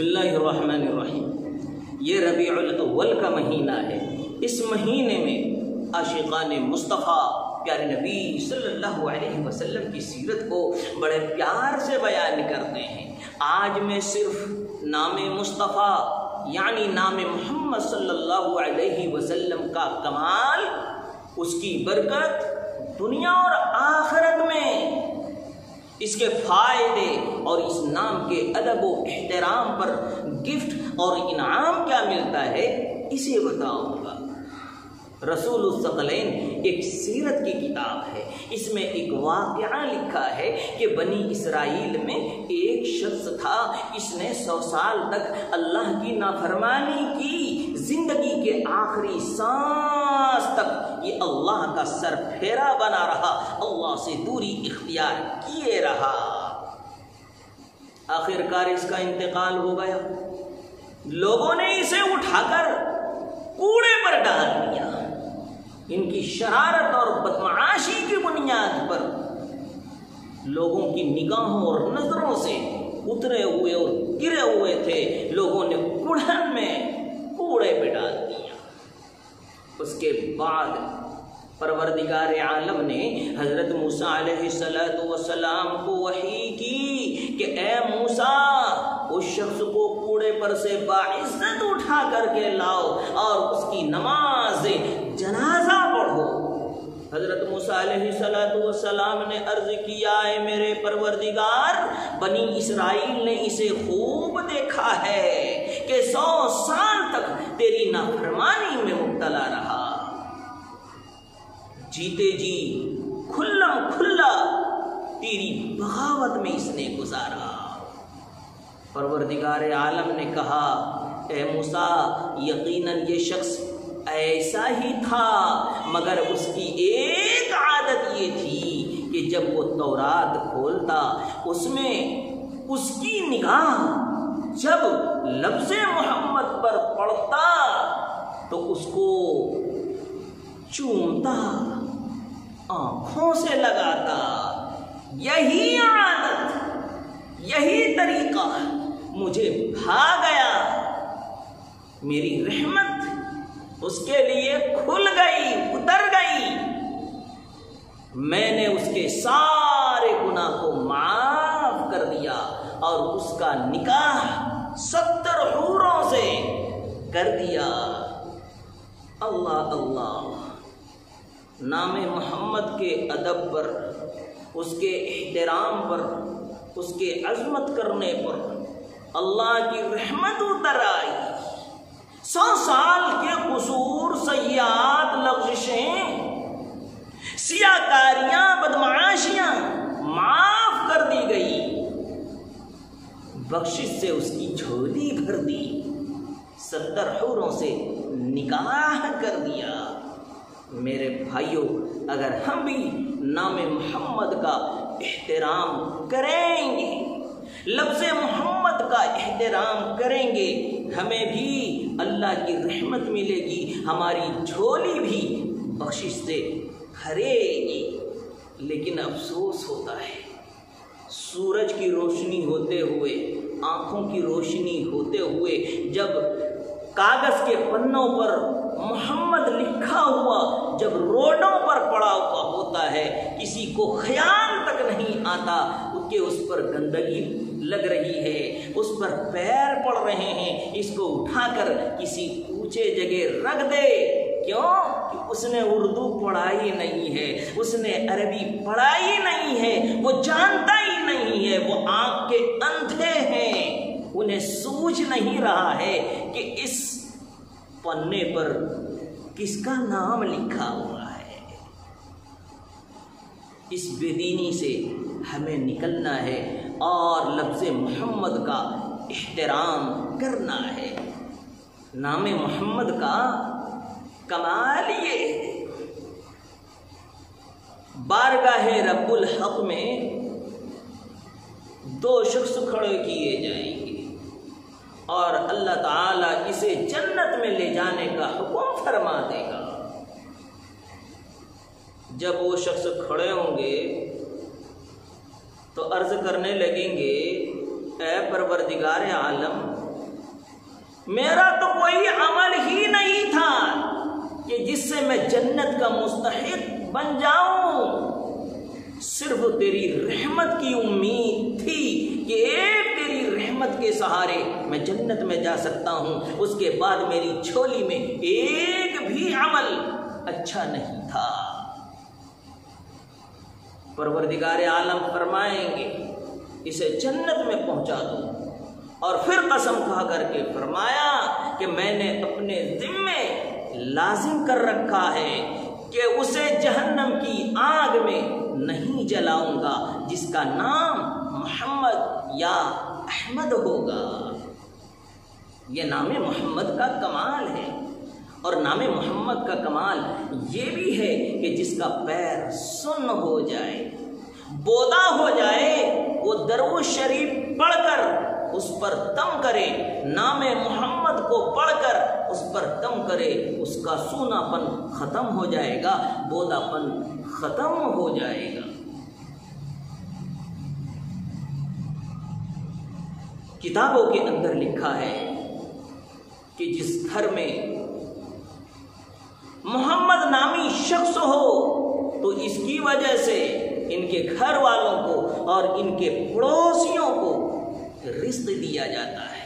اللہ الرحمن الرحیم۔ یہ ربیع الاول کا مہینہ ہے۔ اس مہینے میں عاشقان مصطفیٰ پیارے نبی صلی اللہ علیہ وسلم کی سیرت کو بڑے پیار سے بیان کرتے ہیں۔ آج میں صرف نام مصطفیٰ یعنی نام محمد صلی اللہ علیہ وسلم کا کمال، اس کی برکت دنیا اور آخرت میں، اس کے فائدے اور اس نام کے ادب و احترام پر گفٹ اور انعام کیا ملتا ہے اسے بتاؤں گا۔ رسول الثقلین ایک سیرت کی کتاب ہے۔ اس میں ایک واقعہ لکھا ہے کہ بنی اسرائیل میں ایک شخص تھا، اس نے 100 سال تک اللہ کی نافرمانی کی، زندگی کے آخری سانس تک یہ اللہ کا سر پھیرا بنا رہا، اللہ سے دوری اختیار کیے رہا۔ آخر کار اس کا انتقال ہو گیا۔ لوگوں نے اسے اٹھا کر کوڑے پر ڈال دیا۔ ان کی شرارت اور بدمعاشی کی بنیاد پر لوگوں کی نگاہوں اور نظروں سے اترے ہوئے اور گرے ہوئے تھے، لوگوں نے کڑھن میں کوڑے پہ ڈال دیا۔ اس کے بعد پروردگار عالم نے حضرت موسیٰ علیہ السلام کو وحی کی کہ اے موسیٰ، اس شخص کو کوڑے پر سے باعزت اٹھا کر کے لاؤ اور اس کی نماز جنازہ پڑھو۔ حضرت موسیٰ علیہ السلام نے عرض کیا، اے میرے پروردگار، بنی اسرائیل نے اسے خوب دیکھا ہے کہ 100 سال تک تیری نافرمانی میں مبتلا رہا، جیتے جی کھلم کھلا تیری بغاوت میں اس نے گزارا۔ پروردگار عالم نے کہا، اے موسیٰ، یقیناً یہ شخص ایسا ہی تھا، مگر اس کی ایک عادت یہ تھی کہ جب وہ تورات کھولتا اس میں اس کی نگاہ جب لفظ محمد پر پڑتا تو اس کو چومتا، آنکھوں سے لگاتا۔ یہی عادت، یہی طریقہ مجھے بھا گیا، میری رحمت اس کے لیے کھل گئی، اتر گئی، میں نے اس کے سارے گناہ کو معاف کر دیا اور اس کا نکاح 70 حوروں سے کر دیا۔ اللہ اللہ، نام محمد کے ادب پر، اس کے احترام پر، اس کے عظمت کرنے پر اللہ کی رحمت اتر آئی۔ 100 سال کے قصور، سیئات، لغزشیں، سیاکاریاں، بدمعاشیاں معاف کر دی گئی، بخشش سے اس کی جھولی بھر دی، 70 حوروں سے نکاح کر دیا۔ میرے بھائیوں، اگر ہم بھی نام محمد کا احترام کریں گے، لفظ محمد کا احترام کریں گے، ہمیں بھی اللہ کی رحمت ملے گی، ہماری جھولی بھی بخشش سے بھرے گی۔ لیکن افسوس ہوتا ہے، سورج کی روشنی ہوتے ہوئے، آنکھوں کی روشنی ہوتے ہوئے، جب کاغذ کے پنوں پر محمد لکھا ہوا جب روڈوں پر پڑا ہوا ہوتا ہے، کسی کو خیال تک نہیں آتا کہ اس پر گندگی لگ رہی ہے، اس پر پیر پڑ رہے ہیں، اس کو اٹھا کر کسی اونچے جگہ رکھ دے۔ کیوں؟ کہ اس نے اردو پڑھائی نہیں ہے، اس نے عربی پڑھائی نہیں ہے، وہ جانتا ہی نہیں ہے، وہ آنکھ کے اندھے ہیں، انہیں سوجھ نہیں رہا ہے کہ اس پنے پر کس کا نام لکھا ہوا ہے۔ اس بے دینی سے ہمیں نکلنا ہے اور لفظ محمد کا احترام کرنا ہے۔ نام محمد کا کمال یہ ہے، بارگاہ رب الحق میں 2 شخص کھڑے کیے جائیں گے اور اللہ تعالیٰ اسے جنت میں لے جانے کا حکم فرما دے گا۔ جب وہ شخص کھڑے ہوں گے تو عرض کرنے لگیں گے، اے پروردگار عالم، میرا تو کوئی عمل ہی نہیں تھا کہ جس سے میں جنت کا مستحق بن جاؤں، صرف تیری رحمت کی امید تھی کہ ایک تیری رحمت کے سہارے میں جنت میں جا سکتا ہوں۔ اس کے بعد میری جھولی میں ایک بھی عمل اچھا نہیں تھا۔ پروردگار عالم فرمائیں گے اسے جنت میں پہنچا دو، اور پھر قسم کھا کر کے فرمایا کہ میں نے اپنے ذمے لازم کر رکھا ہے کہ اسے جہنم کی آگ میں نہیں جلاؤں گا جس کا نام محمد یا احمد ہوگا۔ یہ نام محمد کا کمال ہے، اور نام محمد کا کمال یہ بھی ہے کہ جس کا پیر سن ہو جائے، بودا ہو جائے، وہ درود شریف پڑھ کر اس پر دم کرے، نام محمد کو پڑھ کر اس پر دم کرے، اس کا سونا پن ختم ہو جائے گا، بودا پن ختم ہو جائے گا۔ کتابوں کے اندر لکھا ہے کہ جس گھر میں محمد نامی شخص ہو تو اس کی وجہ سے ان کے گھر والوں کو اور ان کے پڑوسیوں کو رزق دیا جاتا ہے۔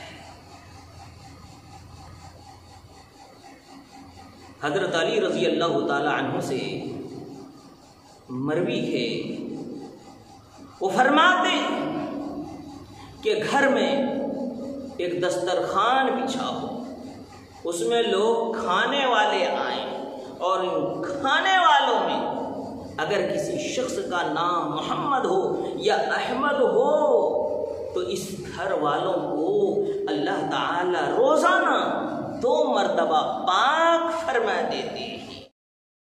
حضرت علی رضی اللہ تعالی عنہ سے مروی ہے، وہ فرماتے کہ گھر میں ایک دسترخوان بچھا ہو، اس میں لوگ کھانے والے آئیں، اور ان کھانے والوں میں اگر کسی شخص کا نام محمد ہو یا احمد ہو تو اس گھر والوں کو اللہ تعالی روزانہ 2 مرتبہ پاک فرما دیتے ہیں۔